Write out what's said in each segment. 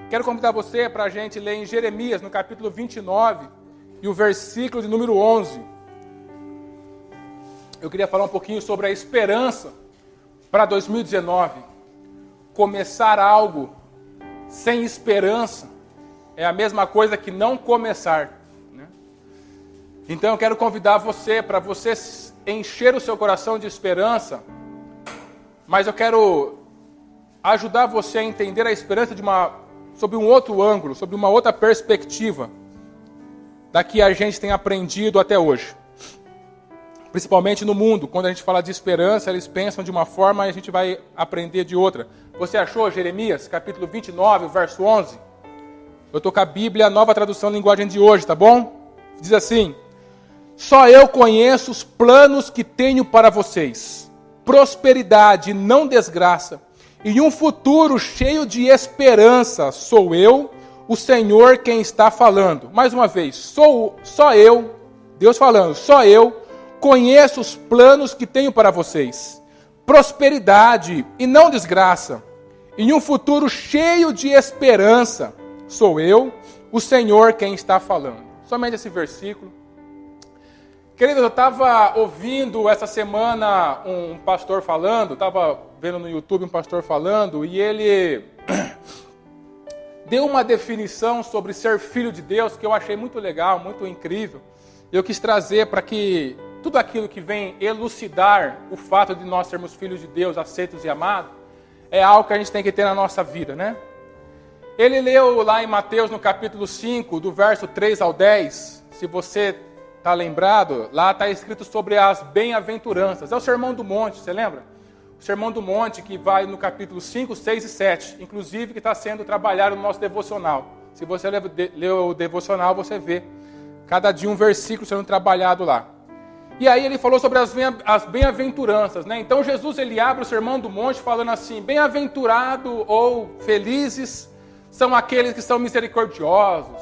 Quero convidar você para a gente ler em Jeremias, no capítulo 29, e o versículo de número 11. Eu queria falar um pouquinho sobre a esperança para 2019. Começar algo sem esperança é a mesma coisa que não começar, né? Então eu quero convidar você para você encher o seu coração de esperança, mas eu quero ajudar você a entender a esperança sob um outro ângulo, sob uma outra perspectiva da que a gente tem aprendido até hoje. Principalmente no mundo, quando a gente fala de esperança, eles pensam de uma forma e a gente vai aprender de outra. Você achou Jeremias, capítulo 29, verso 11? Eu estou com a Bíblia, nova tradução linguagem de hoje, tá bom? Diz assim: só eu conheço os planos que tenho para vocês, prosperidade, não desgraça, e um futuro cheio de esperança. Sou eu, o Senhor, quem está falando. Mais uma vez, só eu, Deus falando, só eu conheço os planos que tenho para vocês, prosperidade e não desgraça, e um futuro cheio de esperança. Sou eu, o Senhor, quem está falando. Somente esse versículo. Queridos, eu estava ouvindo essa semana um pastor falando, estava vendo no YouTube um pastor falando, e ele deu uma definição sobre ser filho de Deus, que eu achei muito legal, muito incrível. Eu quis trazer para que tudo aquilo que vem elucidar o fato de nós sermos filhos de Deus, aceitos e amados, é algo que a gente tem que ter na nossa vida, né? Ele leu lá em Mateus, no capítulo 5, do verso 3 ao 10, se você está lembrado, lá está escrito sobre as bem-aventuranças. É o Sermão do Monte, você lembra? O Sermão do Monte que vai no capítulo 5, 6 e 7, inclusive que está sendo trabalhado no nosso devocional. Se você leu o devocional, você vê cada dia um versículo sendo trabalhado lá. E aí ele falou sobre as bem-aventuranças, né? Então Jesus ele abre o Sermão do Monte falando assim: bem-aventurado ou felizes são aqueles que são misericordiosos,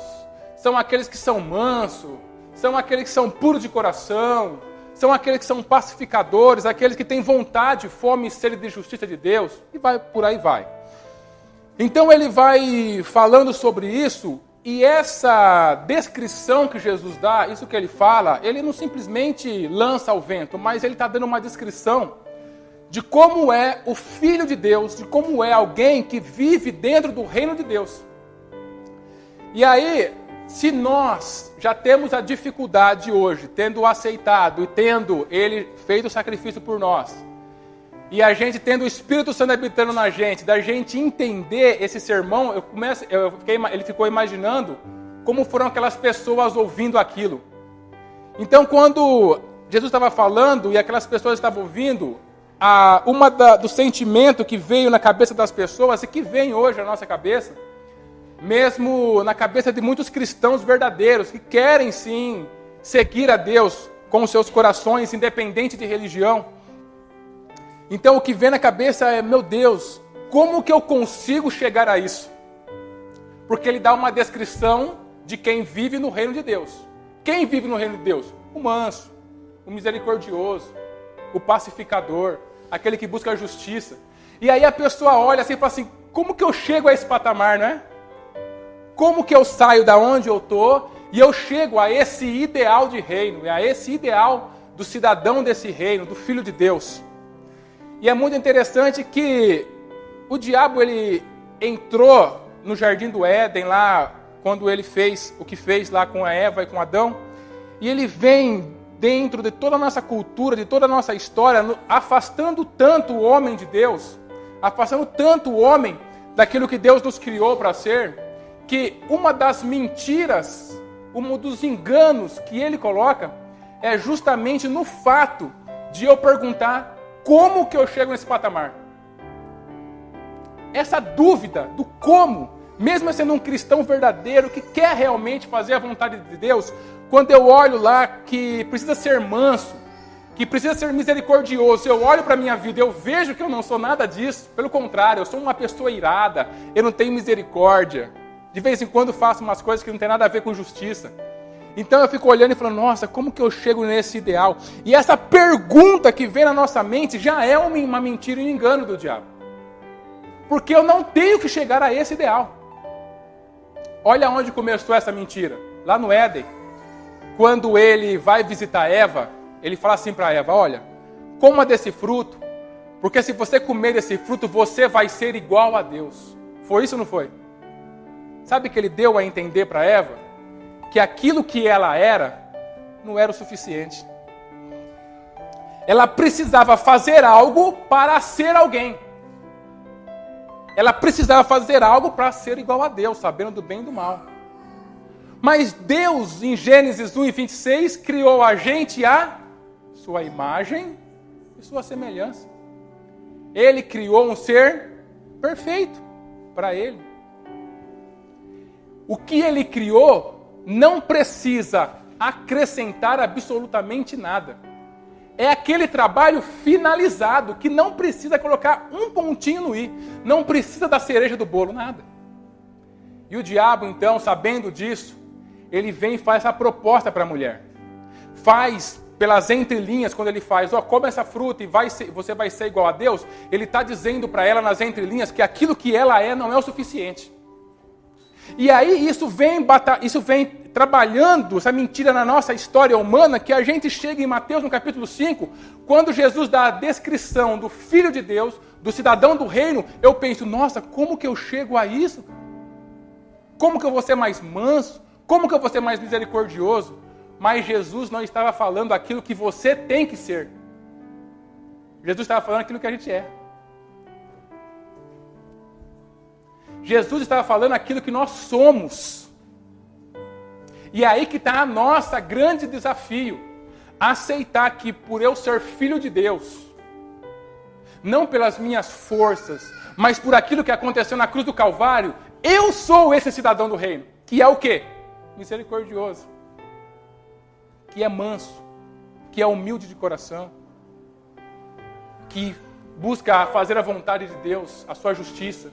são aqueles que são mansos, são aqueles que são puros de coração, são aqueles que são pacificadores, aqueles que têm vontade, fome e sede de justiça de Deus, e por aí vai. Então ele vai falando sobre isso, e essa descrição que Jesus dá, isso que ele fala, ele não simplesmente lança ao vento, mas ele está dando uma descrição de como é o Filho de Deus, de como é alguém que vive dentro do reino de Deus. E aí, se nós já temos a dificuldade hoje, tendo aceitado e tendo Ele feito o sacrifício por nós, e tendo o Espírito Santo habitando na gente, da gente entender esse sermão, ele ficou imaginando como foram aquelas pessoas ouvindo aquilo. Então, quando Jesus estava falando e aquelas pessoas estavam ouvindo, do sentimento que veio na cabeça das pessoas e que vem hoje na nossa cabeça, mesmo na cabeça de muitos cristãos verdadeiros que querem sim seguir a Deus com os seus corações, independente de religião. Então o que vem na cabeça é: meu Deus, como que eu consigo chegar a isso? Porque ele dá uma descrição de quem vive no reino de Deus. Quem vive no reino de Deus? O manso, o misericordioso, o pacificador, aquele que busca a justiça. E aí a pessoa olha assim e fala assim: como que eu chego a esse patamar, não é? Como que eu saio da onde eu estou e eu chego a esse ideal de reino, a esse ideal do cidadão desse reino, do Filho de Deus? E é muito interessante que o diabo ele entrou no Jardim do Éden lá, quando ele fez o que fez lá com a Eva e com Adão, e ele vem dentro de toda a nossa cultura, de toda a nossa história, afastando tanto o homem de Deus, afastando tanto o homem daquilo que Deus nos criou para ser, que uma das mentiras, um dos enganos que ele coloca, é justamente no fato de eu perguntar como que eu chego nesse patamar. Essa dúvida do como, mesmo sendo um cristão verdadeiro, que quer realmente fazer a vontade de Deus, quando eu olho lá que precisa ser manso, que precisa ser misericordioso, eu olho para a minha vida, eu vejo que eu não sou nada disso. Pelo contrário, eu sou uma pessoa irada, eu não tenho misericórdia. De vez em quando faço umas coisas que não tem nada a ver com justiça. Então eu fico olhando e falando: nossa, como que eu chego nesse ideal? E essa pergunta que vem na nossa mente já é uma mentira e um engano do diabo. Porque eu não tenho que chegar a esse ideal. Olha onde começou essa mentira. Lá no Éden. Quando ele vai visitar Eva, ele fala assim para Eva, olha, coma desse fruto, porque se você comer desse fruto, você vai ser igual a Deus. Foi isso ou não foi? Sabe que ele deu a entender para Eva? Que aquilo que ela era, não era o suficiente. Ela precisava fazer algo para ser alguém. Ela precisava fazer algo para ser igual a Deus, sabendo do bem e do mal. Mas Deus, em Gênesis 1:26, criou a gente à sua imagem e sua semelhança. Ele criou um ser perfeito para ele. O que ele criou não precisa acrescentar absolutamente nada. É aquele trabalho finalizado, que não precisa colocar um pontinho no i, não precisa da cereja do bolo, nada. E o diabo, então, sabendo disso, ele vem e faz essa proposta para a mulher. Faz pelas entrelinhas, quando ele faz, come essa fruta e você vai ser igual a Deus, ele está dizendo para ela nas entrelinhas que aquilo que ela é não é o suficiente. E aí isso vem trabalhando essa mentira na nossa história humana, que a gente chega em Mateus no capítulo 5, quando Jesus dá a descrição do Filho de Deus, do cidadão do reino, eu penso, nossa, como que eu chego a isso? Como que eu vou ser mais manso? Como que eu vou ser mais misericordioso? Mas Jesus não estava falando aquilo que você tem que ser. Jesus estava falando aquilo que a gente é. Jesus estava falando aquilo que nós somos. E é aí que está o nosso grande desafio. Aceitar que por eu ser filho de Deus, não pelas minhas forças, mas por aquilo que aconteceu na cruz do Calvário, eu sou esse cidadão do reino. Que é o quê? Misericordioso. Que é manso. Que é humilde de coração. Que busca fazer a vontade de Deus, a sua justiça.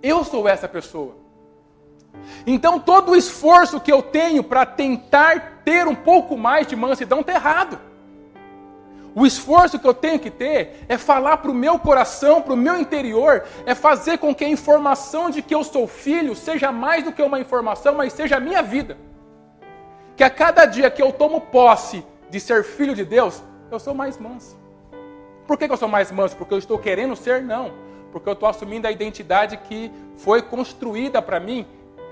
Eu sou essa pessoa. Então todo o esforço que eu tenho para tentar ter um pouco mais de mansidão está errado. O esforço que eu tenho que ter é falar para o meu coração, para o meu interior, é fazer com que a informação de que eu sou filho seja mais do que uma informação, mas seja a minha vida. Que a cada dia que eu tomo posse de ser filho de Deus, eu sou mais manso. Por que eu sou mais manso? Porque eu estou querendo ser? Não. Porque eu estou assumindo a identidade que foi construída para mim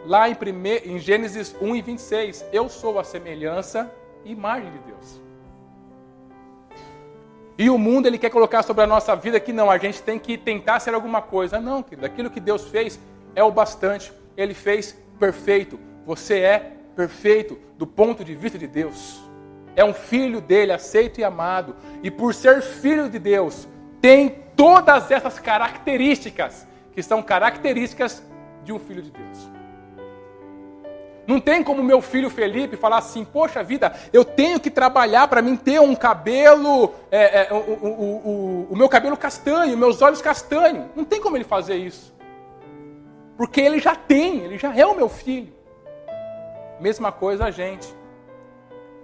lá em Gênesis 1:26. Eu sou a semelhança e imagem de Deus. E o mundo, ele quer colocar sobre a nossa vida que não, a gente tem que tentar ser alguma coisa. Não, querido, aquilo que Deus fez é o bastante. Ele fez perfeito. Você é perfeito do ponto de vista de Deus. É um filho dele, aceito e amado. E por ser filho de Deus, tem todas essas características, que são características de um filho de Deus. Não tem como meu filho Felipe falar assim, poxa vida, eu tenho que trabalhar para mim ter um cabelo, o meu cabelo castanho, meus olhos castanhos. Não tem como ele fazer isso. Porque ele já tem, ele já é o meu filho. Mesma coisa a gente.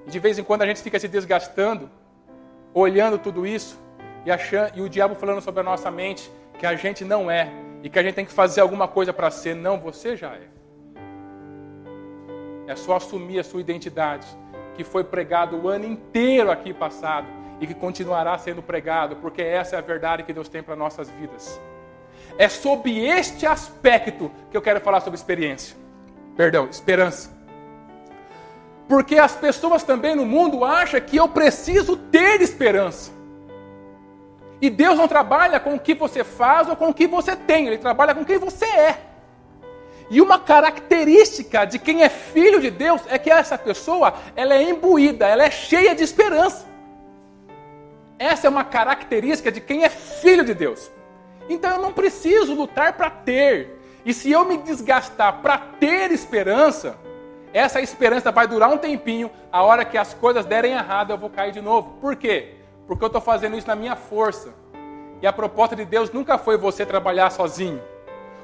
De vez em quando a gente fica se desgastando, olhando tudo isso, e o diabo falando sobre a nossa mente que a gente não é, e que a gente tem que fazer alguma coisa para ser. Não, você já é. É só assumir a sua identidade, que foi pregado o ano inteiro aqui passado, e que continuará sendo pregado, porque essa é a verdade que Deus tem para nossas vidas. É sob este aspecto que eu quero falar sobre esperança. Porque as pessoas também no mundo acham que eu preciso ter esperança. E Deus não trabalha com o que você faz ou com o que você tem. Ele trabalha com quem você é. E uma característica de quem é filho de Deus é que essa pessoa, ela é imbuída, ela é cheia de esperança. Essa é uma característica de quem é filho de Deus. Então eu não preciso lutar para ter. E se eu me desgastar para ter esperança, essa esperança vai durar um tempinho. A hora que as coisas derem errado, eu vou cair de novo. Por quê? Porque eu estou fazendo isso na minha força. E a proposta de Deus nunca foi você trabalhar sozinho.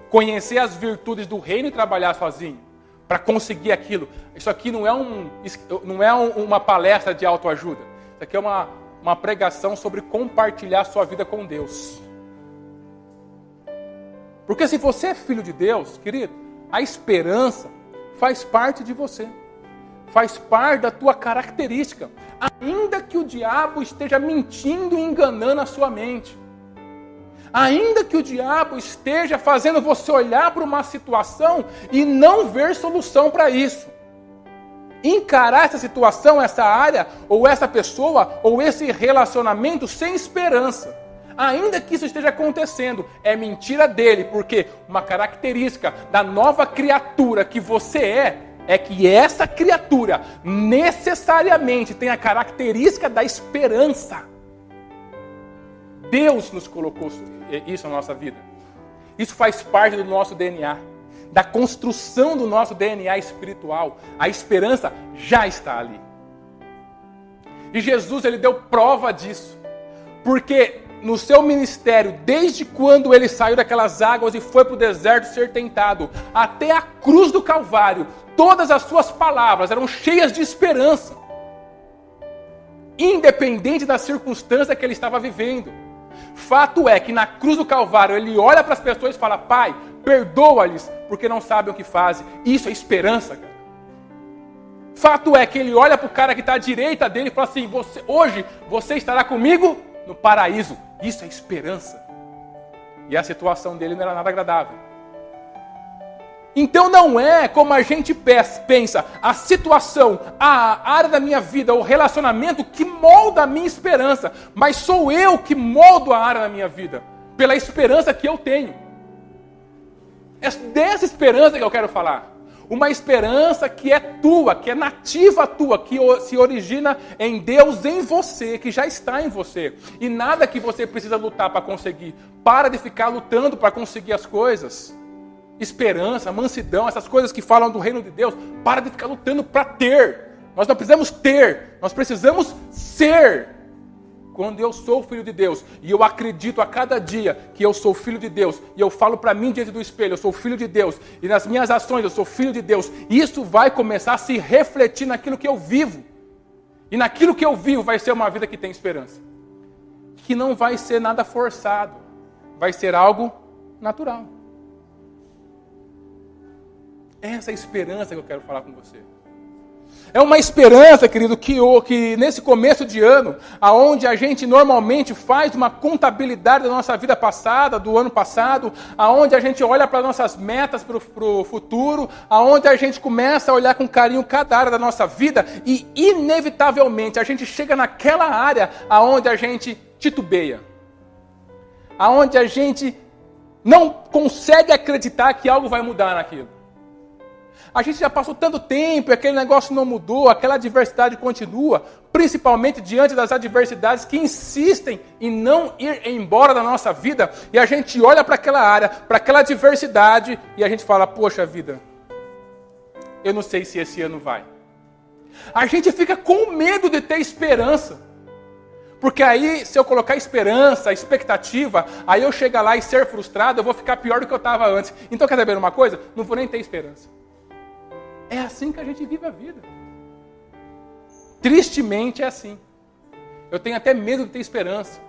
Conhecer as virtudes do reino e trabalhar sozinho. Para conseguir aquilo. Isso aqui não é uma palestra de autoajuda. Isso aqui é uma pregação sobre compartilhar sua vida com Deus. Porque se você é filho de Deus, querido, a esperança faz parte de você. Faz parte da tua característica. Ainda que o diabo esteja mentindo e enganando a sua mente. Ainda que o diabo esteja fazendo você olhar para uma situação e não ver solução para isso. Encarar essa situação, essa área, ou essa pessoa, ou esse relacionamento sem esperança. Ainda que isso esteja acontecendo, é mentira dele, porque uma característica da nova criatura que você é que essa criatura necessariamente tem a característica da esperança. Deus nos colocou isso na nossa vida. Isso faz parte do nosso DNA, da construção do nosso DNA espiritual. A esperança já está ali. E Jesus, ele deu prova disso. Porque no seu ministério, desde quando ele saiu daquelas águas e foi para o deserto ser tentado, até a cruz do Calvário, todas as suas palavras eram cheias de esperança. Independente da circunstância que ele estava vivendo. Fato é que na cruz do Calvário, ele olha para as pessoas e fala: Pai, perdoa-lhes, porque não sabem o que fazem. Isso é esperança, cara. Fato é que ele olha para o cara que está à direita dele e fala assim: hoje você estará comigo no paraíso. Isso é esperança. E a situação dele não era nada agradável. Então não é como a gente pensa, a situação, a área da minha vida, o relacionamento que molda a minha esperança, mas sou eu que moldo a área da minha vida, pela esperança que eu tenho. É dessa esperança que eu quero falar. Uma esperança que é tua, que é nativa tua, que se origina em Deus, em você, que já está em você. E nada que você precisa lutar para conseguir. Para de ficar lutando para conseguir as coisas. Esperança, mansidão, essas coisas que falam do reino de Deus, para de ficar lutando para ter. Nós não precisamos ter, nós precisamos ser. Quando eu sou filho de Deus, e eu acredito a cada dia que eu sou filho de Deus, e eu falo para mim diante do espelho, eu sou filho de Deus, e nas minhas ações eu sou filho de Deus, isso vai começar a se refletir naquilo que eu vivo. E naquilo que eu vivo vai ser uma vida que tem esperança. Que não vai ser nada forçado, vai ser algo natural. Essa é a esperança que eu quero falar com você. É uma esperança, querido, que nesse começo de ano, aonde a gente normalmente faz uma contabilidade da nossa vida passada, do ano passado, aonde a gente olha para nossas metas para o futuro, aonde a gente começa a olhar com carinho cada área da nossa vida e, inevitavelmente, a gente chega naquela área aonde a gente titubeia, aonde a gente não consegue acreditar que algo vai mudar naquilo. A gente já passou tanto tempo e aquele negócio não mudou, aquela adversidade continua, principalmente diante das adversidades que insistem em não ir embora da nossa vida, e a gente olha para aquela área, para aquela adversidade, e a gente fala: poxa vida, eu não sei se esse ano vai. A gente fica com medo de ter esperança, porque aí se eu colocar esperança, expectativa, aí eu chegar lá e ser frustrado, eu vou ficar pior do que eu estava antes. Então quer saber uma coisa? Não vou nem ter esperança. É assim que a gente vive a vida. Tristemente é assim. Eu tenho até medo de ter esperança.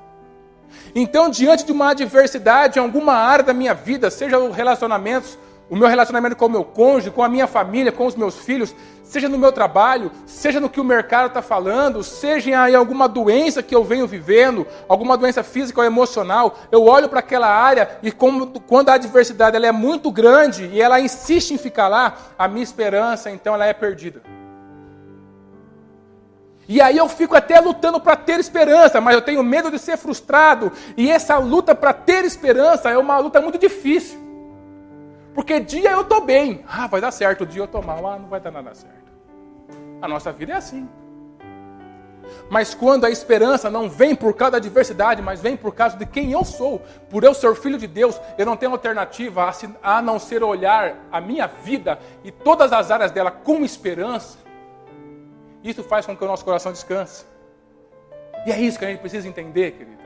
Então, diante de uma adversidade em alguma área da minha vida, seja os relacionamentos, o meu relacionamento com o meu cônjuge, com a minha família, com os meus filhos, seja no meu trabalho, seja no que o mercado está falando, seja em alguma doença que eu venho vivendo, alguma doença física ou emocional, eu olho para aquela área e quando a adversidade ela é muito grande e ela insiste em ficar lá, a minha esperança, então, ela é perdida. E aí eu fico até lutando para ter esperança, mas eu tenho medo de ser frustrado, e essa luta para ter esperança é uma luta muito difícil. Porque dia eu estou bem, vai dar certo, o dia eu estou mal, não vai dar nada certo. A nossa vida é assim. Mas quando a esperança não vem por causa da adversidade, mas vem por causa de quem eu sou, por eu ser filho de Deus, eu não tenho alternativa a não ser olhar a minha vida e todas as áreas dela com esperança. Isso faz com que o nosso coração descanse. E é isso que a gente precisa entender, querido.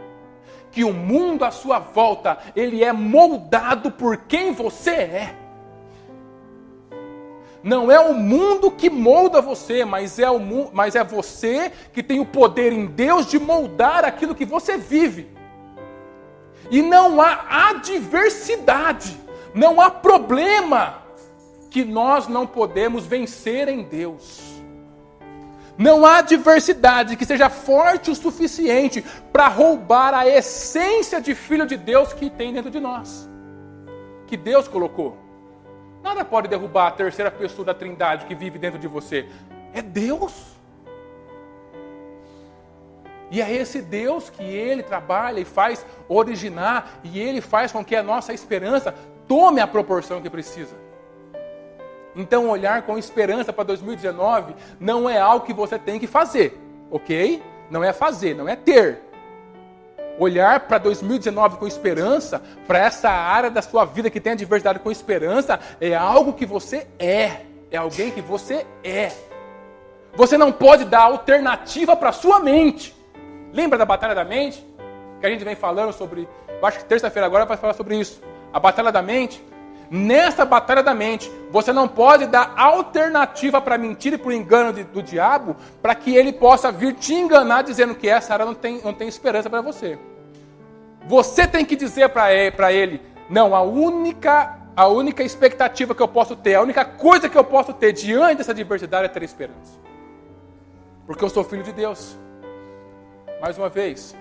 Que o mundo à sua volta, ele é moldado por quem você é. Não é o mundo que molda você, mas é você que tem o poder em Deus de moldar aquilo que você vive. E não há adversidade, não há problema que nós não podemos vencer em Deus. Não há adversidade que seja forte o suficiente para roubar a essência de filho de Deus que tem dentro de nós. Que Deus colocou. Nada pode derrubar a terceira pessoa da Trindade que vive dentro de você. É Deus. E é esse Deus que Ele trabalha e faz originar, e Ele faz com que a nossa esperança tome a proporção que precisa. Então, olhar com esperança para 2019 não é algo que você tem que fazer, ok? Não é fazer, não é ter. Olhar para 2019 com esperança, para essa área da sua vida que tem adversidade com esperança, é algo que você é alguém que você é. Você não pode dar alternativa para a sua mente. Lembra da batalha da mente? Que a gente vem falando sobre, eu acho que terça-feira agora vai falar sobre isso. A batalha da mente. Nessa batalha da mente, você não pode dar alternativa para a mentira e para o engano do diabo, para que ele possa vir te enganar dizendo que essa área não tem esperança para você. Você tem que dizer para ele, não, a única expectativa que eu posso ter, a única coisa que eu posso ter diante dessa adversidade é ter esperança. Porque eu sou filho de Deus. Mais uma vez,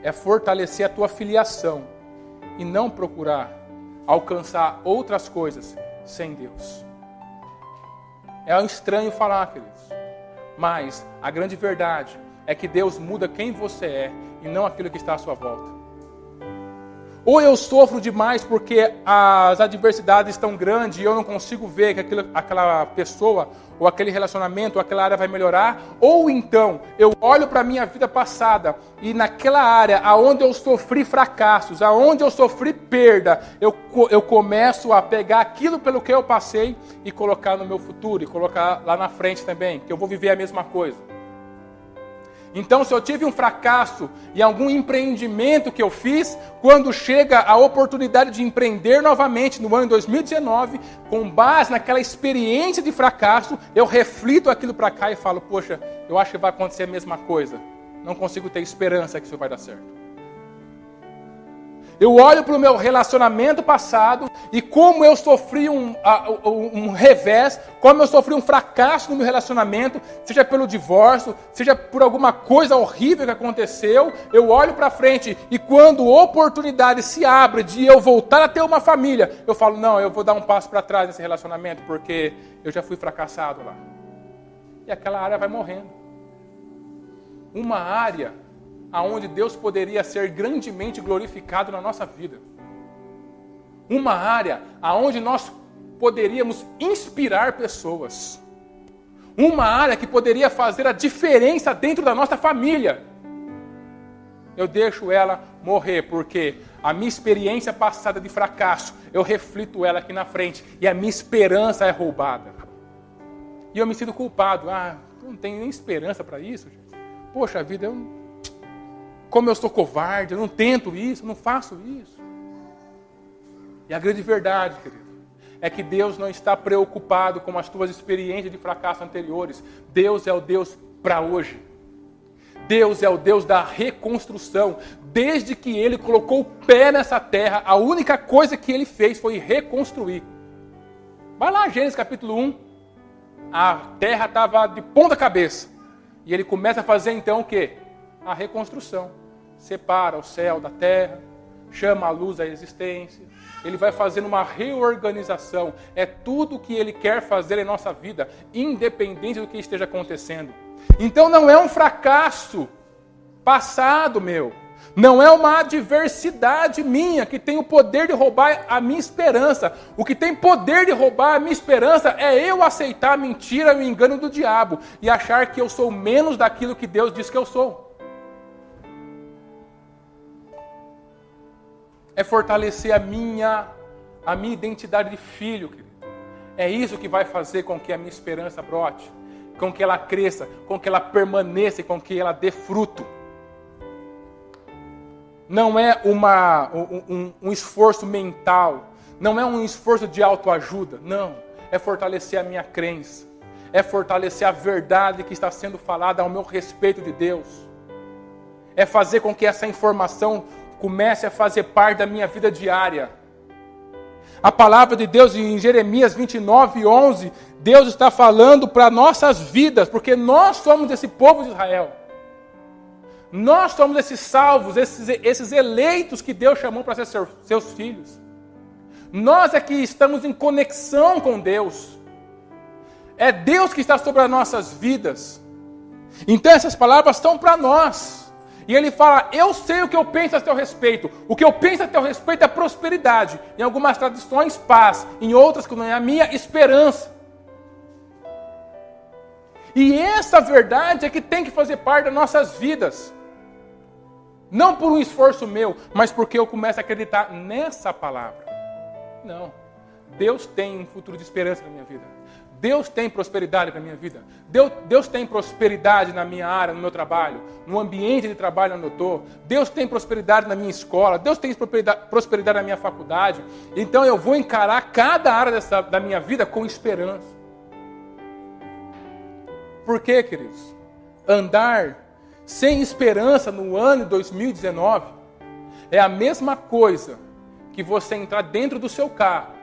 é fortalecer a tua filiação e não procurar alcançar outras coisas sem Deus. É estranho falar, queridos, mas a grande verdade é que Deus muda quem você é e não aquilo que está à sua volta. Ou eu sofro demais porque as adversidades estão grandes e eu não consigo ver que aquela pessoa, ou aquele relacionamento, ou aquela área vai melhorar. Ou então, eu olho para a minha vida passada e naquela área aonde eu sofri fracassos, aonde eu sofri perda, eu começo a pegar aquilo pelo que eu passei e colocar no meu futuro, e colocar lá na frente também, que eu vou viver a mesma coisa. Então, se eu tive um fracasso em algum empreendimento que eu fiz, quando chega a oportunidade de empreender novamente no ano 2019, com base naquela experiência de fracasso, eu reflito aquilo para cá e falo, poxa, eu acho que vai acontecer a mesma coisa. Não consigo ter esperança que isso vai dar certo. Eu olho para o meu relacionamento passado e como eu sofri um revés, como eu sofri um fracasso no meu relacionamento, seja pelo divórcio, seja por alguma coisa horrível que aconteceu, eu olho para frente e quando a oportunidade se abre de eu voltar a ter uma família, eu falo, não, eu vou dar um passo para trás nesse relacionamento porque eu já fui fracassado lá. E aquela área vai morrendo. Uma área aonde Deus poderia ser grandemente glorificado na nossa vida. Uma área aonde nós poderíamos inspirar pessoas. Uma área que poderia fazer a diferença dentro da nossa família. Eu deixo ela morrer porque a minha experiência passada de fracasso, eu reflito ela aqui na frente e a minha esperança é roubada. E eu me sinto culpado. Eu não tenho nem esperança para isso, gente. Poxa vida, como eu sou covarde, eu não tento isso, eu não faço isso. E a grande verdade, querido, é que Deus não está preocupado com as tuas experiências de fracasso anteriores. Deus é o Deus para hoje. Deus é o Deus da reconstrução. Desde que Ele colocou o pé nessa terra, a única coisa que Ele fez foi reconstruir. Vai lá, Gênesis capítulo 1. A terra estava de ponta cabeça. E Ele começa a fazer então o quê? A reconstrução. Separa o céu da terra, chama a luz à existência. Ele vai fazendo uma reorganização. É tudo o que Ele quer fazer em nossa vida, independente do que esteja acontecendo. Então não é um fracasso passado meu. Não é uma adversidade minha que tem o poder de roubar a minha esperança. O que tem poder de roubar a minha esperança é eu aceitar a mentira e o engano do diabo e achar que eu sou menos daquilo que Deus diz que eu sou. É fortalecer a minha identidade de filho, querido. É isso que vai fazer com que a minha esperança brote, com que ela cresça, com que ela permaneça e com que ela dê fruto. Não é um esforço mental, não é um esforço de autoajuda, não. É fortalecer a minha crença, é fortalecer a verdade que está sendo falada ao meu respeito de Deus. É fazer com que essa informação comece a fazer parte da minha vida diária. A palavra de Deus em Jeremias 29:11, Deus está falando para nossas vidas, porque nós somos esse povo de Israel. Nós somos esses salvos, esses eleitos que Deus chamou para ser seus filhos. Nós é que estamos em conexão com Deus. É Deus que está sobre as nossas vidas. Então essas palavras são para nós. E ele fala, eu sei o que eu penso a teu respeito. O que eu penso a teu respeito é prosperidade. Em algumas traduções, paz. Em outras, que não é a minha, esperança. E essa verdade é que tem que fazer parte das nossas vidas. Não por um esforço meu, mas porque eu começo a acreditar nessa palavra. Não. Deus tem um futuro de esperança na minha vida. Deus tem prosperidade na minha vida. Deus tem prosperidade na minha área, no meu trabalho, no ambiente de trabalho onde eu estou. Deus tem prosperidade na minha escola. Deus tem prosperidade na minha faculdade. Então eu vou encarar cada área da minha vida com esperança. Por quê, queridos? Andar sem esperança no ano de 2019 é a mesma coisa que você entrar dentro do seu carro,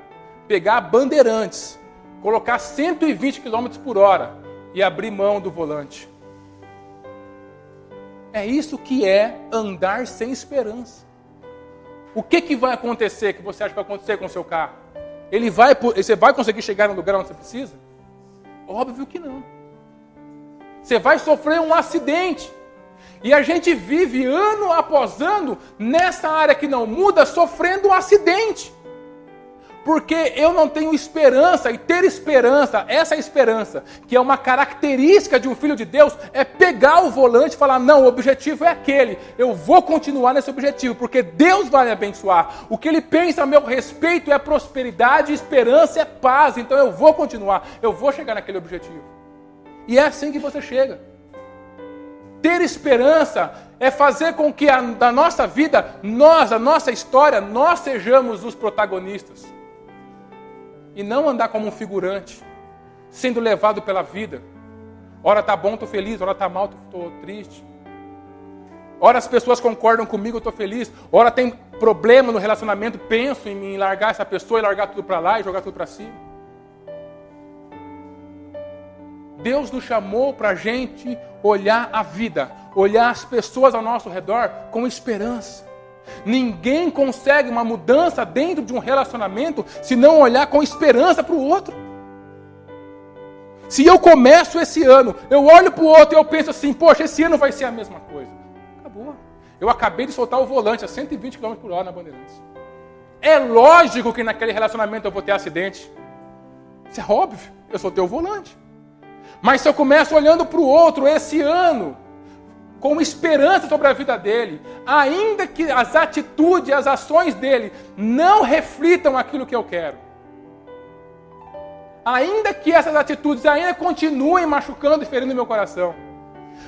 pegar a Bandeirantes, colocar 120 km por hora e abrir mão do volante. É isso que é andar sem esperança. O que vai acontecer, que você acha que vai acontecer com o seu carro? Você vai conseguir chegar no lugar onde você precisa? Óbvio que não. Você vai sofrer um acidente. E a gente vive ano após ano nessa área que não muda, sofrendo um acidente. Porque eu não tenho esperança, e ter esperança, essa esperança, que é uma característica de um filho de Deus, é pegar o volante e falar, não, o objetivo é aquele, eu vou continuar nesse objetivo, porque Deus vai me abençoar. O que Ele pensa a meu respeito é prosperidade, esperança, é paz, então eu vou continuar, eu vou chegar naquele objetivo. E é assim que você chega. Ter esperança é fazer com que da nossa vida, a nossa história, nós sejamos os protagonistas. E não andar como um figurante, sendo levado pela vida. Ora tá bom, estou feliz, ora tá mal, estou triste. Ora as pessoas concordam comigo, eu estou feliz. Ora tem problema no relacionamento, penso em largar essa pessoa e largar tudo para lá e jogar tudo para cima. Deus nos chamou para a gente olhar a vida, olhar as pessoas ao nosso redor com esperança. Ninguém consegue uma mudança dentro de um relacionamento se não olhar com esperança para o outro. Se eu começo esse ano, eu olho para o outro e eu penso assim, poxa, esse ano vai ser a mesma coisa. Acabou. Eu acabei de soltar o volante a 120 km por hora na Bandeirantes. É lógico que naquele relacionamento eu vou ter acidente. Isso é óbvio, eu soltei o volante. Mas se eu começo olhando para o outro esse ano, com esperança sobre a vida dele, ainda que as atitudes, as ações dele não reflitam aquilo que eu quero, ainda que essas atitudes ainda continuem machucando e ferindo meu coração,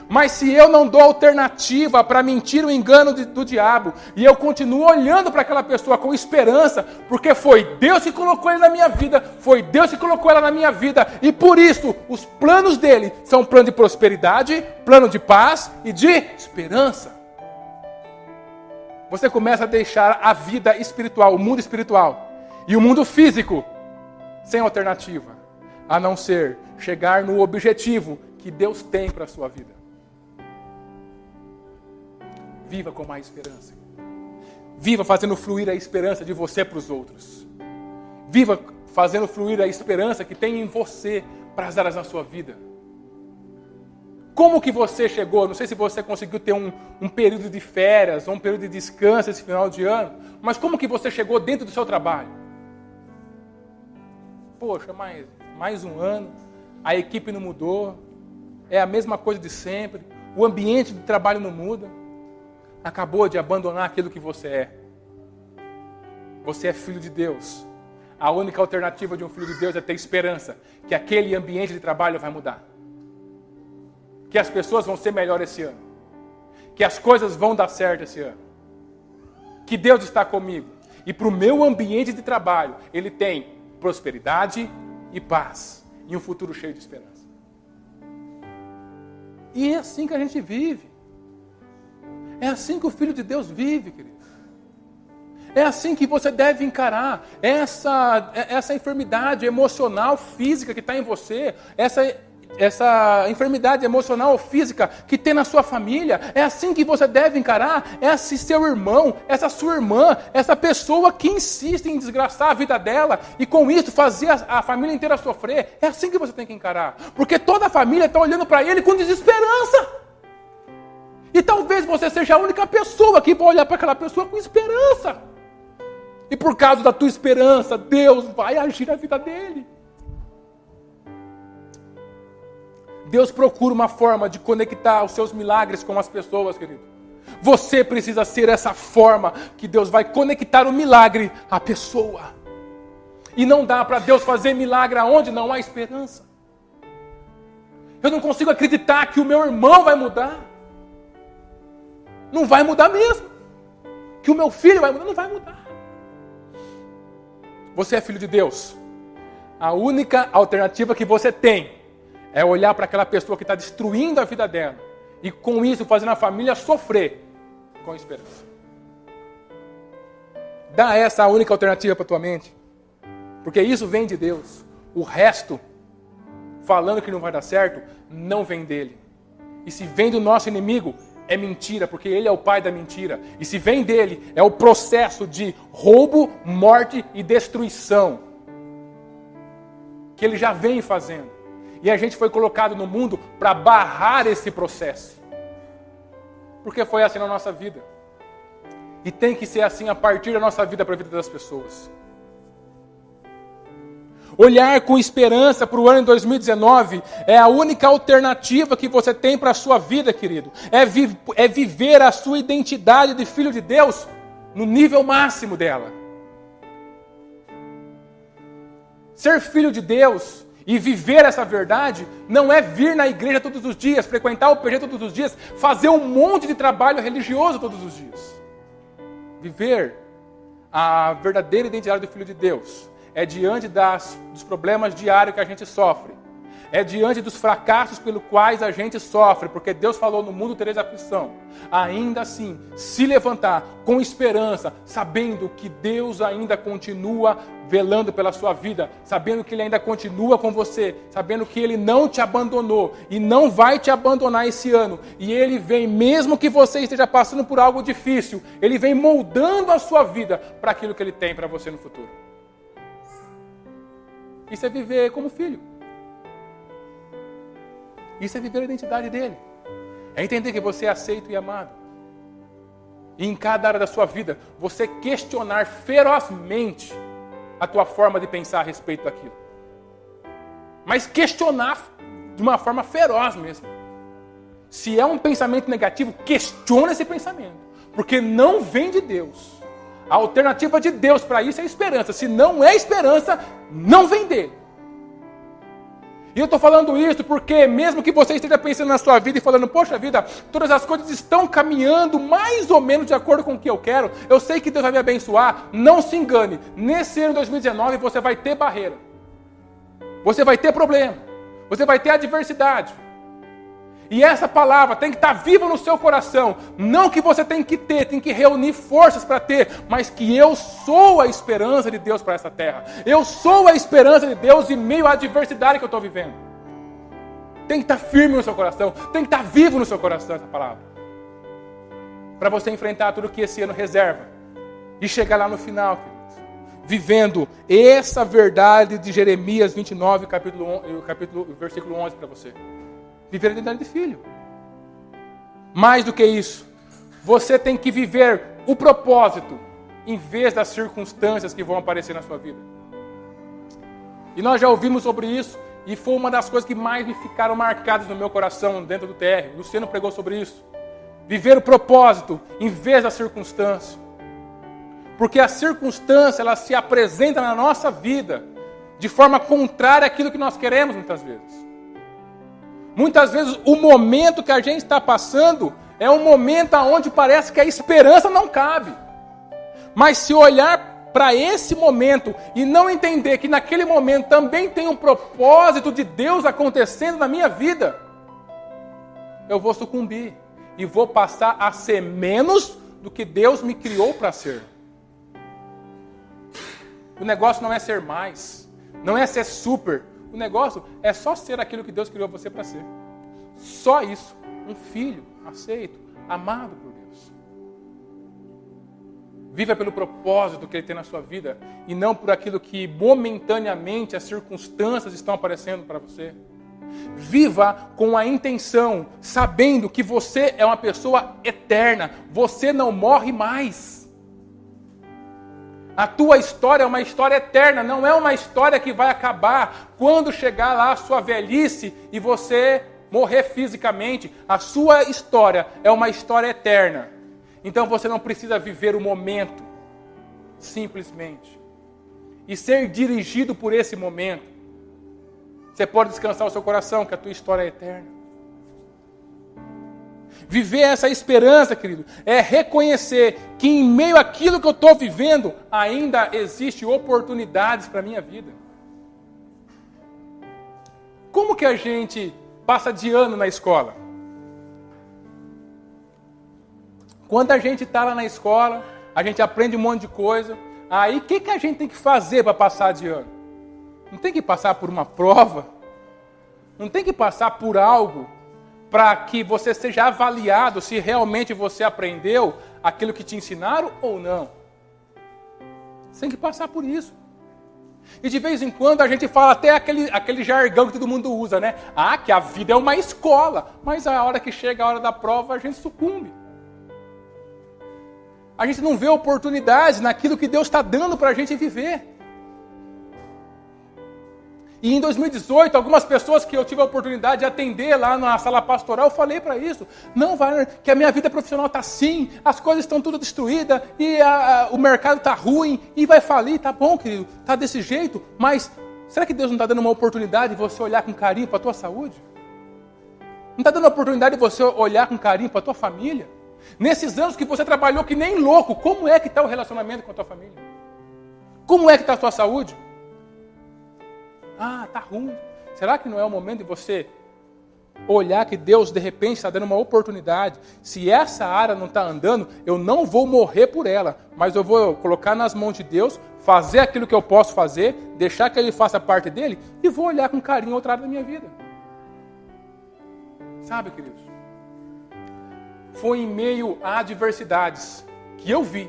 mas se eu não dou alternativa para mentir o engano do diabo, e eu continuo olhando para aquela pessoa com esperança, porque foi Deus que colocou ele na minha vida, foi Deus que colocou ela na minha vida, e por isso os planos dele são plano de prosperidade, plano de paz e de esperança. Você começa a deixar a vida espiritual, o mundo espiritual e o mundo físico sem alternativa, a não ser chegar no objetivo que Deus tem para a sua vida. Viva com mais esperança. Viva fazendo fluir a esperança de você para os outros. Viva fazendo fluir a esperança que tem em você para as áreas da sua vida. Como que você chegou? Não sei se você conseguiu ter um período de férias ou um período de descanso esse final de ano, mas como que você chegou dentro do seu trabalho? Poxa, mais um ano, a equipe não mudou, é a mesma coisa de sempre, o ambiente de trabalho não muda. Acabou de abandonar aquilo que você é. Você é filho de Deus. A única alternativa de um filho de Deus é ter esperança que aquele ambiente de trabalho vai mudar. Que as pessoas vão ser melhores esse ano. Que as coisas vão dar certo esse ano. Que Deus está comigo. E para o meu ambiente de trabalho, Ele tem prosperidade e paz. E um futuro cheio de esperança. E é assim que a gente vive. É assim que o Filho de Deus vive, querido. É assim que você deve encarar essa enfermidade emocional, física que está em você, essa enfermidade emocional ou física que tem na sua família. É assim que você deve encarar esse seu irmão, essa sua irmã, essa pessoa que insiste em desgraçar a vida dela e com isso fazer a família inteira sofrer. É assim que você tem que encarar, porque toda a família está olhando para ele com desesperança. E talvez você seja a única pessoa que vai olhar para aquela pessoa com esperança. E por causa da tua esperança, Deus vai agir na vida dele. Deus procura uma forma de conectar os seus milagres com as pessoas, querido. Você precisa ser essa forma que Deus vai conectar o milagre à pessoa. E não dá para Deus fazer milagre aonde não há esperança. Eu não consigo acreditar que o meu irmão vai mudar. Não vai mudar mesmo. Que o meu filho vai mudar, não vai mudar. Você é filho de Deus. A única alternativa que você tem é olhar para aquela pessoa que está destruindo a vida dela e com isso fazendo a família sofrer com esperança. Dá essa a única alternativa para a tua mente. Porque isso vem de Deus. O resto, falando que não vai dar certo, não vem dele. E se vem do nosso inimigo, é mentira, porque ele é o pai da mentira. E se vem dele, é o processo de roubo, morte e destruição que ele já vem fazendo. E a gente foi colocado no mundo para barrar esse processo. Porque foi assim na nossa vida. E tem que ser assim a partir da nossa vida para a vida das pessoas. Olhar com esperança para o ano de 2019 é a única alternativa que você tem para a sua vida, querido. É viver a sua identidade de filho de Deus no nível máximo dela. Ser filho de Deus e viver essa verdade não é vir na igreja todos os dias, frequentar o PG todos os dias, fazer um monte de trabalho religioso todos os dias. Viver a verdadeira identidade do filho de Deus é diante dos problemas diários que a gente sofre. É diante dos fracassos pelos quais a gente sofre. Porque Deus falou, no mundo tereis aflição. Ainda assim, se levantar com esperança, sabendo que Deus ainda continua velando pela sua vida. Sabendo que Ele ainda continua com você. Sabendo que Ele não te abandonou. E não vai te abandonar esse ano. E Ele vem, mesmo que você esteja passando por algo difícil, Ele vem moldando a sua vida para aquilo que Ele tem para você no futuro. Isso é viver como filho. Isso é viver a identidade dele. É entender que você é aceito e amado. E em cada área da sua vida, você questionar ferozmente a tua forma de pensar a respeito daquilo. Mas questionar de uma forma feroz mesmo. Se é um pensamento negativo, questiona esse pensamento. Porque não vem de Deus. A alternativa de Deus para isso é esperança. Se não é esperança, não vem dele. E eu estou falando isso porque mesmo que você esteja pensando na sua vida e falando, poxa vida, todas as coisas estão caminhando mais ou menos de acordo com o que eu quero, eu sei que Deus vai me abençoar, não se engane. Nesse ano de 2019 você vai ter barreira. Você vai ter problema. Você vai ter adversidade. E essa palavra tem que estar viva no seu coração. Não que você tem que ter, tem que reunir forças para ter, mas que eu sou a esperança de Deus para essa terra. Eu sou a esperança de Deus em meio à adversidade que eu estou vivendo. Tem que estar firme no seu coração, tem que estar vivo no seu coração essa palavra. Para você enfrentar tudo que esse ano reserva. E chegar lá no final, queridos, vivendo essa verdade de Jeremias 29, versículo 11 para você. Viver a identidade de filho. Mais do que isso, você tem que viver o propósito em vez das circunstâncias que vão aparecer na sua vida. E nós já ouvimos sobre isso e foi uma das coisas que mais me ficaram marcadas no meu coração dentro do TR. Luciano pregou sobre isso. Viver o propósito em vez da circunstância. Porque a circunstância, ela se apresenta na nossa vida de forma contrária àquilo que nós queremos muitas vezes. Muitas vezes o momento que a gente está passando é um momento onde parece que a esperança não cabe. Mas se olhar para esse momento e não entender que naquele momento também tem um propósito de Deus acontecendo na minha vida, eu vou sucumbir e vou passar a ser menos do que Deus me criou para ser. O negócio não é ser mais. Não é ser super. O negócio é só ser aquilo que Deus criou você para ser. Só isso. Um filho aceito, amado por Deus. Viva pelo propósito que Ele tem na sua vida e não por aquilo que momentaneamente as circunstâncias estão aparecendo para você. Viva com a intenção, sabendo que você é uma pessoa eterna. Você não morre mais. A tua história é uma história eterna, não é uma história que vai acabar quando chegar lá a sua velhice e você morrer fisicamente. A sua história é uma história eterna. Então você não precisa viver o momento, simplesmente. E ser dirigido por esse momento. Você pode descansar o seu coração, que a tua história é eterna. Viver essa esperança, querido, é reconhecer que em meio àquilo que eu estou vivendo, ainda existe oportunidades para a minha vida. Como que a gente passa de ano na escola? Quando a gente está lá na escola, a gente aprende um monte de coisa. Aí o que a gente tem que fazer para passar de ano? Não tem que passar por uma prova? Não tem que passar por algo para que você seja avaliado se realmente você aprendeu aquilo que te ensinaram ou não? Você tem que passar por isso. E de vez em quando a gente fala até aquele jargão que todo mundo usa, né? Ah, que a vida é uma escola. Mas a hora que chega a hora da prova, a gente sucumbe. A gente não vê oportunidades naquilo que Deus está dando para a gente viver. E em 2018, algumas pessoas que eu tive a oportunidade de atender lá na sala pastoral, eu falei para isso. Não, Wagner, que a minha vida profissional está assim, as coisas estão tudo destruídas, e o mercado está ruim, e vai falir. Tá bom, querido, tá desse jeito, mas será que Deus não está dando uma oportunidade de você olhar com carinho para a tua saúde? Não está dando a oportunidade de você olhar com carinho para a tua família? Nesses anos que você trabalhou que nem louco, como é que está o relacionamento com a tua família? Como é que está a tua saúde? Ah, está ruim. Será que não é o momento de você olhar que Deus de repente está dando uma oportunidade? Se essa área não está andando, eu não vou morrer por ela, mas eu vou colocar nas mãos de Deus, fazer aquilo que eu posso fazer, deixar que Ele faça parte dele e vou olhar com carinho outra área da minha vida. Sabe, queridos? Foi em meio a adversidades que eu vi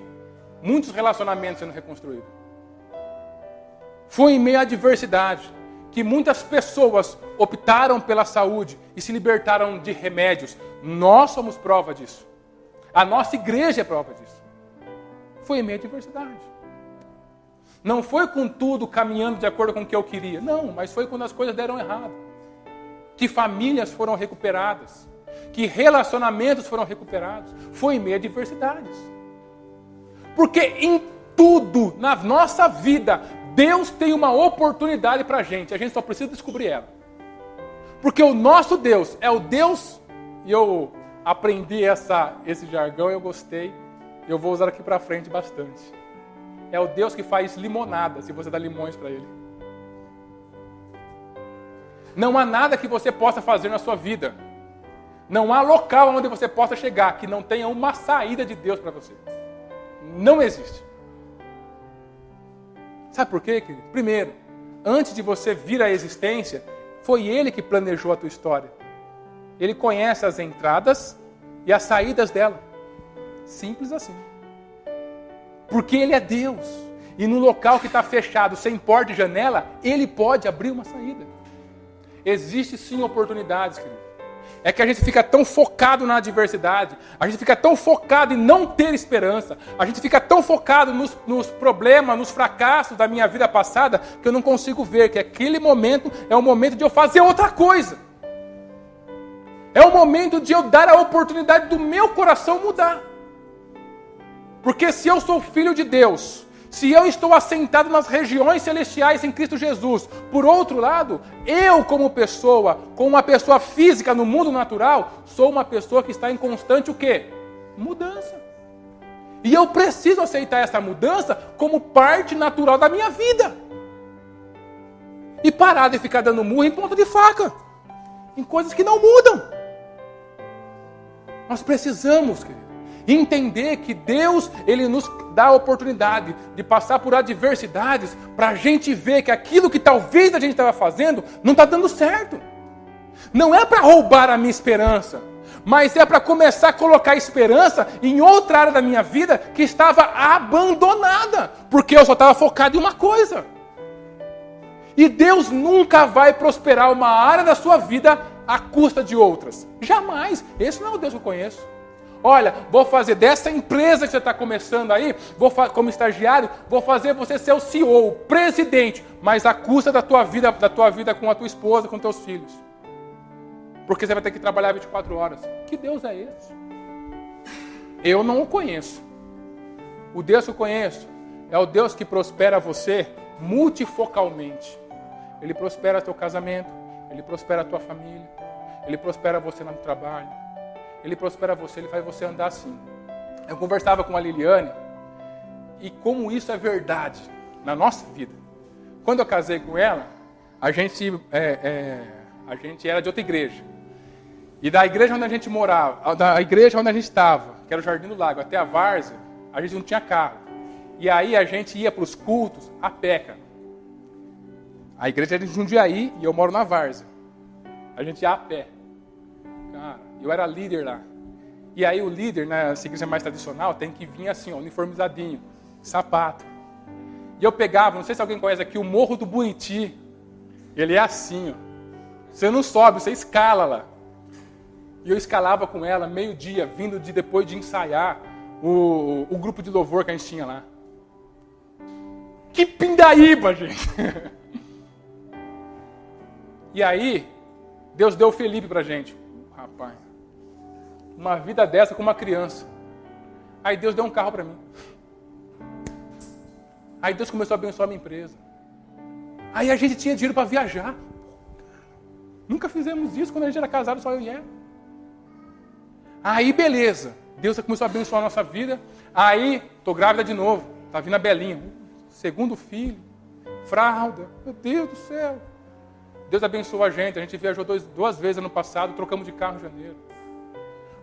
muitos relacionamentos sendo reconstruídos. Foi em meio à adversidade que muitas pessoas optaram pela saúde e se libertaram de remédios. Nós somos prova disso. A nossa igreja é prova disso. Foi em meio à adversidade. Não foi com tudo caminhando de acordo com o que eu queria. Não, mas foi quando as coisas deram errado. Que famílias foram recuperadas. Que relacionamentos foram recuperados. Foi em meio a adversidades. Porque em tudo na nossa vida, Deus tem uma oportunidade para a gente só precisa descobrir ela. Porque o nosso Deus é o Deus, e eu aprendi esse jargão, eu gostei, eu vou usar aqui para frente bastante. É o Deus que faz limonada, se você dá limões para Ele. Não há nada que você possa fazer na sua vida, não há local onde você possa chegar que não tenha uma saída de Deus para você. Não existe. Sabe por quê, querido? Primeiro, antes de você vir à existência, foi Ele que planejou a tua história. Ele conhece as entradas e as saídas dela. Simples assim. Porque Ele é Deus. E no local que está fechado, sem porta e janela, Ele pode abrir uma saída. Existe sim oportunidades, querido. É que a gente fica tão focado na adversidade, a gente fica tão focado em não ter esperança, a gente fica tão focado nos problemas, nos fracassos da minha vida passada, que eu não consigo ver que aquele momento é o momento de eu fazer outra coisa. É o momento de eu dar a oportunidade do meu coração mudar. Porque se eu sou filho de Deus, se eu estou assentado nas regiões celestiais em Cristo Jesus, por outro lado, eu como uma pessoa física no mundo natural, sou uma pessoa que está em constante o quê? Mudança. E eu preciso aceitar essa mudança como parte natural da minha vida. E parar de ficar dando murro em ponta de faca, em coisas que não mudam. Nós precisamos, querido, entender que Deus, Ele nos dá a oportunidade de passar por adversidades para a gente ver que aquilo que talvez a gente estava fazendo não está dando certo. Não é para roubar a minha esperança, mas é para começar a colocar esperança em outra área da minha vida que estava abandonada, porque eu só estava focado em uma coisa. E Deus nunca vai prosperar uma área da sua vida à custa de outras. Jamais. Esse não é o Deus que eu conheço. Olha, vou fazer dessa empresa que você está começando aí, como estagiário, vou fazer você ser o CEO, o presidente, mas à custa da tua vida com a tua esposa, com teus filhos. Porque você vai ter que trabalhar 24 horas. Que Deus é esse? Eu não o conheço. O Deus que eu conheço é o Deus que prospera você multifocalmente. Ele prospera teu casamento, Ele prospera a tua família, Ele prospera você no trabalho, Ele prospera você, Ele faz você andar assim. Eu conversava com a Liliane, e como isso é verdade na nossa vida. Quando eu casei com ela, a gente era de outra igreja. E da igreja onde a gente morava, da igreja onde a gente estava, que era o Jardim do Lago, até a várzea, a gente não tinha carro. E aí a gente ia para os cultos a pé, cara. A igreja era em Jundiaí e eu moro na várzea. A gente ia a pé. Cara, eu era líder lá. E aí o líder, nessa igreja mais tradicional, tem que vir assim, ó, uniformizadinho, sapato. E eu pegava, não sei se alguém conhece aqui, o Morro do Buriti. Ele é assim, ó. Você não sobe, você escala lá. E eu escalava com ela meio-dia, vindo depois de ensaiar o grupo de louvor que a gente tinha lá. Que pindaíba, gente! E aí, Deus deu o Felipe pra gente. Rapaz, uma vida dessa com uma criança. Aí Deus deu um carro pra mim. Aí Deus começou a abençoar a minha empresa. Aí a gente tinha dinheiro para viajar. Nunca fizemos isso quando a gente era casado, só eu e ela. Aí beleza, Deus começou a abençoar a nossa vida. Aí, tô grávida de novo. Tá vindo a Belinha. Segundo filho. Fralda. Meu Deus do céu. Deus abençoou a gente viajou duas vezes ano passado, trocamos de carro em janeiro.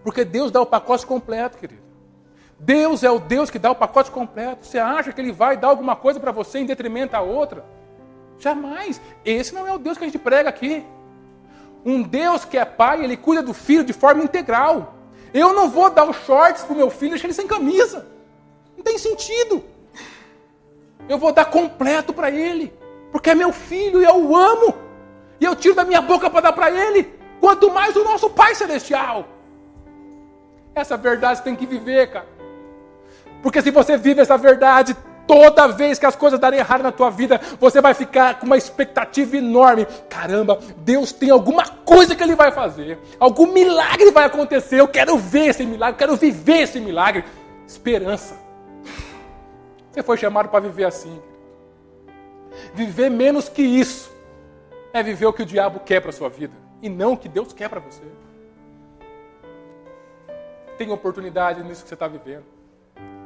Porque Deus dá o pacote completo, querido. Deus é o Deus que dá o pacote completo. Você acha que Ele vai dar alguma coisa para você em detrimento a outra? Jamais. Esse não é o Deus que a gente prega aqui. Um Deus que é pai, Ele cuida do filho de forma integral. Eu não vou dar os shorts para o meu filho e deixar ele sem camisa. Não tem sentido. Eu vou dar completo para ele. Porque é meu filho e eu o amo. E eu tiro da minha boca para dar para ele. Quanto mais o nosso Pai Celestial. Essa verdade você tem que viver, cara. Porque se você vive essa verdade, toda vez que as coisas darem errado na tua vida, você vai ficar com uma expectativa enorme. Caramba, Deus tem alguma coisa que Ele vai fazer. Algum milagre vai acontecer. Eu quero ver esse milagre, quero viver esse milagre. Esperança. Você foi chamado para viver assim. Viver menos que isso é viver o que o diabo quer para a sua vida. E não o que Deus quer para você. Tem oportunidade nisso que você está vivendo.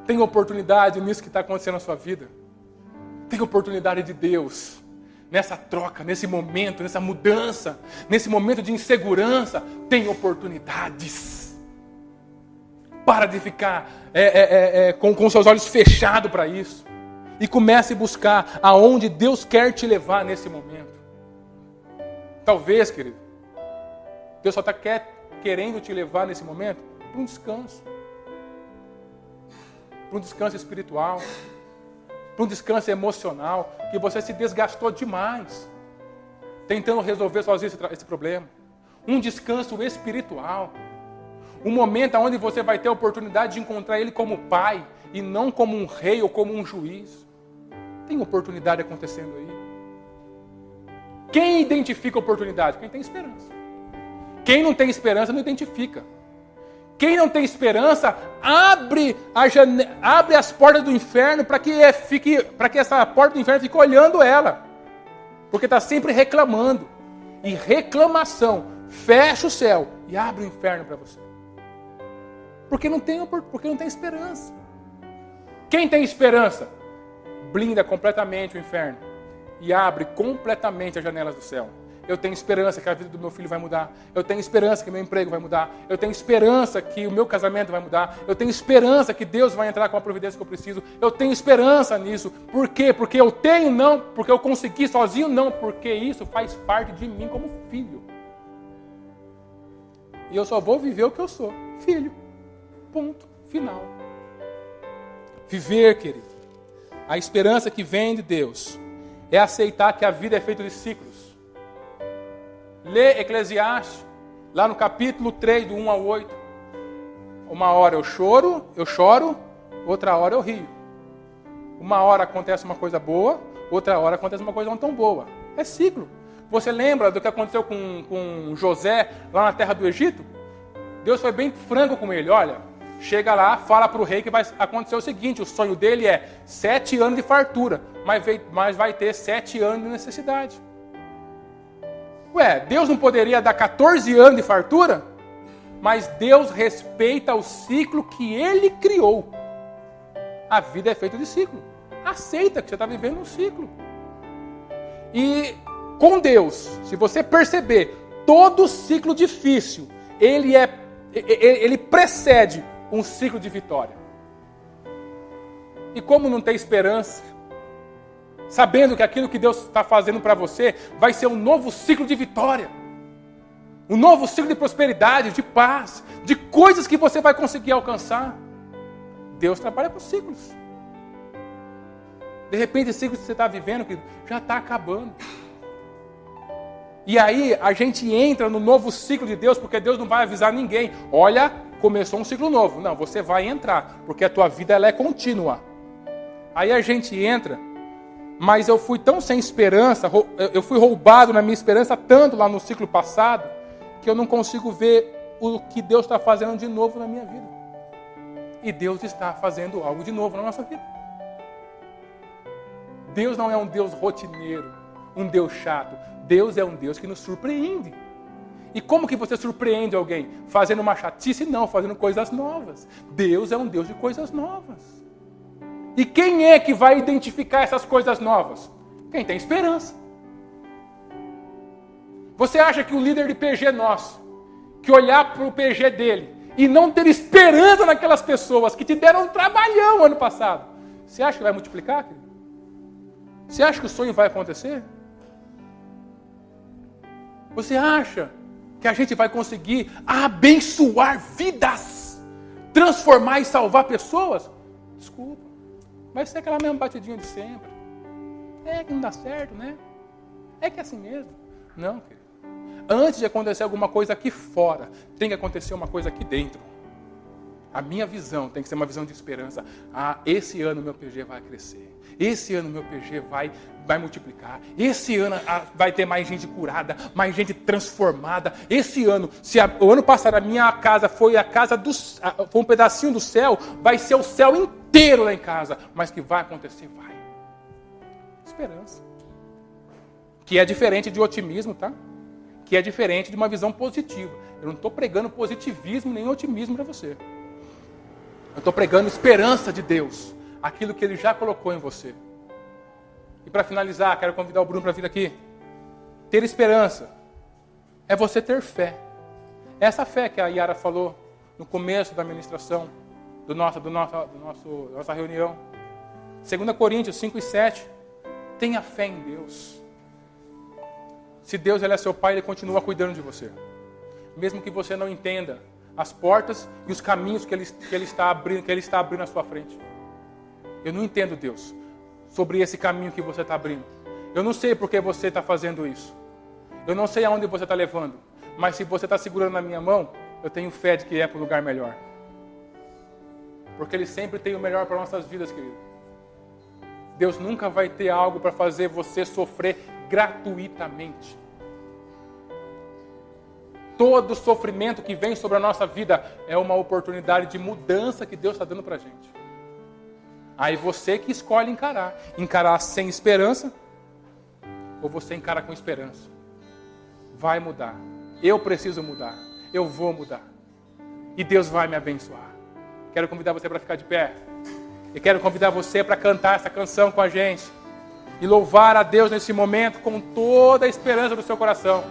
Tem oportunidade nisso que está acontecendo na sua vida. Tem oportunidade de Deus. Nessa troca, nesse momento, nessa mudança, nesse momento de insegurança, tem oportunidades. Para de ficar com seus olhos fechados para isso. E comece a buscar aonde Deus quer te levar nesse momento. Talvez, querido, Deus só está querendo te levar nesse momento para um descanso. Para um descanso espiritual, para um descanso emocional, que você se desgastou demais, tentando resolver sozinho esse problema. Um descanso espiritual, um momento onde você vai ter a oportunidade de encontrar Ele como Pai, e não como um rei ou como um juiz. Tem oportunidade acontecendo aí. Quem identifica a oportunidade? Quem tem esperança. Quem não tem esperança não identifica. Quem não tem esperança, abre as portas do inferno para que essa porta do inferno fique olhando ela. Porque está sempre reclamando. E reclamação fecha o céu e abre o inferno para você. Porque não tem esperança. Quem tem esperança, blinda completamente o inferno e abre completamente as janelas do céu. eu tenho esperança que a vida do meu filho vai mudar. Eu tenho esperança que meu emprego vai mudar. Eu tenho esperança que o meu casamento vai mudar. Eu tenho esperança que Deus vai entrar com a providência que eu preciso. Eu tenho esperança nisso. Por quê? Porque eu tenho, não. Porque eu consegui sozinho, não. Porque isso faz parte de mim como filho. E eu só vou viver o que eu sou. Filho. Ponto. Final. Viver, querido. A esperança que vem de Deus é aceitar que a vida é feita de ciclos. Lê Eclesiastes, lá no capítulo 3, do 1 ao 8. Uma hora eu choro, outra hora eu rio. Uma hora acontece uma coisa boa, outra hora acontece uma coisa não tão boa. É ciclo. Você lembra do que aconteceu com José, lá na terra do Egito? Deus foi bem franco com ele. Olha, chega lá, fala para o rei que vai acontecer o seguinte, o sonho dele é 7 anos de fartura, mas vai ter 7 anos de necessidade. Ué, Deus não poderia dar 14 anos de fartura? Mas Deus respeita o ciclo que Ele criou. A vida é feita de ciclo. Aceita que você está vivendo um ciclo. E com Deus, se você perceber, todo ciclo difícil, ele precede um ciclo de vitória. E como não ter esperança, sabendo que aquilo que Deus está fazendo para você vai ser um novo ciclo de vitória, um novo ciclo de prosperidade, de paz, de coisas que você vai conseguir alcançar. Deus trabalha com ciclos. De repente, o ciclo que você está vivendo já está acabando. E aí, a gente entra no novo ciclo de Deus, porque Deus não vai avisar ninguém. Olha, começou um ciclo novo. Não, você vai entrar, porque a tua vida ela é contínua. Aí a gente entra, mas eu fui tão sem esperança, eu fui roubado na minha esperança tanto lá no ciclo passado, que eu não consigo ver o que Deus está fazendo de novo na minha vida. E Deus está fazendo algo de novo na nossa vida. Deus não é um Deus rotineiro, um Deus chato. Deus é um Deus que nos surpreende. E como que você surpreende alguém? Fazendo uma chatice? Não, fazendo coisas novas. Deus é um Deus de coisas novas. E quem é que vai identificar essas coisas novas? Quem tem esperança. Você acha que o líder de PG nosso, que olhar para o PG dele e não ter esperança naquelas pessoas que te deram um trabalhão ano passado, você acha que vai multiplicar, querido? Você acha que o sonho vai acontecer? Você acha que a gente vai conseguir abençoar vidas, transformar e salvar pessoas? Desculpa, vai ser aquela mesma batidinha de sempre. É que não dá certo, né? É que é assim mesmo. Não, querido. Antes de acontecer alguma coisa aqui fora, tem que acontecer uma coisa aqui dentro. A minha visão tem que ser uma visão de esperança. Ah, esse ano meu PG vai crescer. Esse ano meu PG vai multiplicar. Esse ano vai ter mais gente curada, mais gente transformada. Esse ano, o ano passado a minha casa foi a casa foi um pedacinho do céu, vai ser o céu inteiro lá em casa. Mas que vai acontecer, vai. Esperança. Que é diferente de otimismo, tá? Que é diferente de uma visão positiva. Eu não estou pregando positivismo nem otimismo para você. Eu estou pregando esperança de Deus. Aquilo que Ele já colocou em você. E para finalizar, quero convidar o Bruno para vir aqui. Ter esperança é você ter fé. É essa fé que a Yara falou no começo da ministração da nossa reunião. 2 Coríntios 5:7. Tenha fé em Deus. Se Deus ele é seu pai, Ele continua cuidando de você. Mesmo que você não entenda as portas e os caminhos que ele está abrindo na sua frente. Eu não entendo, Deus, sobre esse caminho que você está abrindo. Eu não sei por que você está fazendo isso. Eu não sei aonde você está levando. Mas se você está segurando na minha mão, eu tenho fé de que é para um lugar melhor. Porque Ele sempre tem o melhor para nossas vidas, querido. Deus nunca vai ter algo para fazer você sofrer gratuitamente. Todo sofrimento que vem sobre a nossa vida é uma oportunidade de mudança que Deus está dando para a gente. Aí você que escolhe encarar. Encarar sem esperança ou você encara com esperança. Vai mudar. Eu preciso mudar. Eu vou mudar. E Deus vai me abençoar. Quero convidar você para ficar de pé. E quero convidar você para cantar essa canção com a gente. e louvar a Deus nesse momento com toda a esperança do seu coração.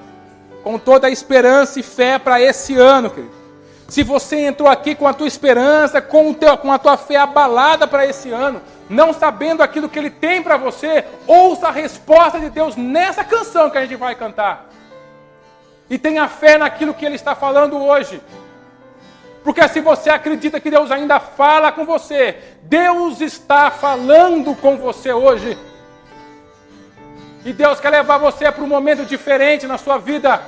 Com toda a esperança e fé para esse ano, querido. Se você entrou aqui com a tua esperança, com a tua fé abalada para esse ano, não sabendo aquilo que Ele tem para você, ouça a resposta de Deus nessa canção que a gente vai cantar. E tenha fé naquilo que Ele está falando hoje. Porque se você acredita que Deus ainda fala com você, Deus está falando com você hoje. E Deus quer levar você para um momento diferente na sua vida.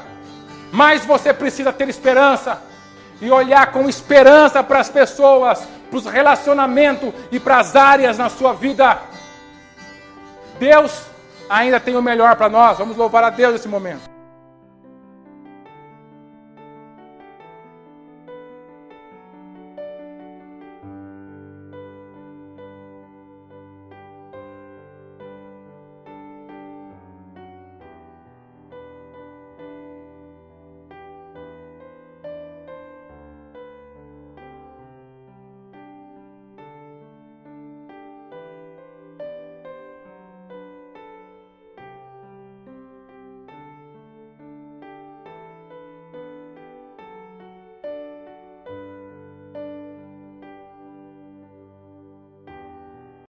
Mas você precisa ter esperança. E olhar com esperança para as pessoas, para os relacionamentos e para as áreas na sua vida. Deus ainda tem o melhor para nós. Vamos louvar a Deus nesse momento.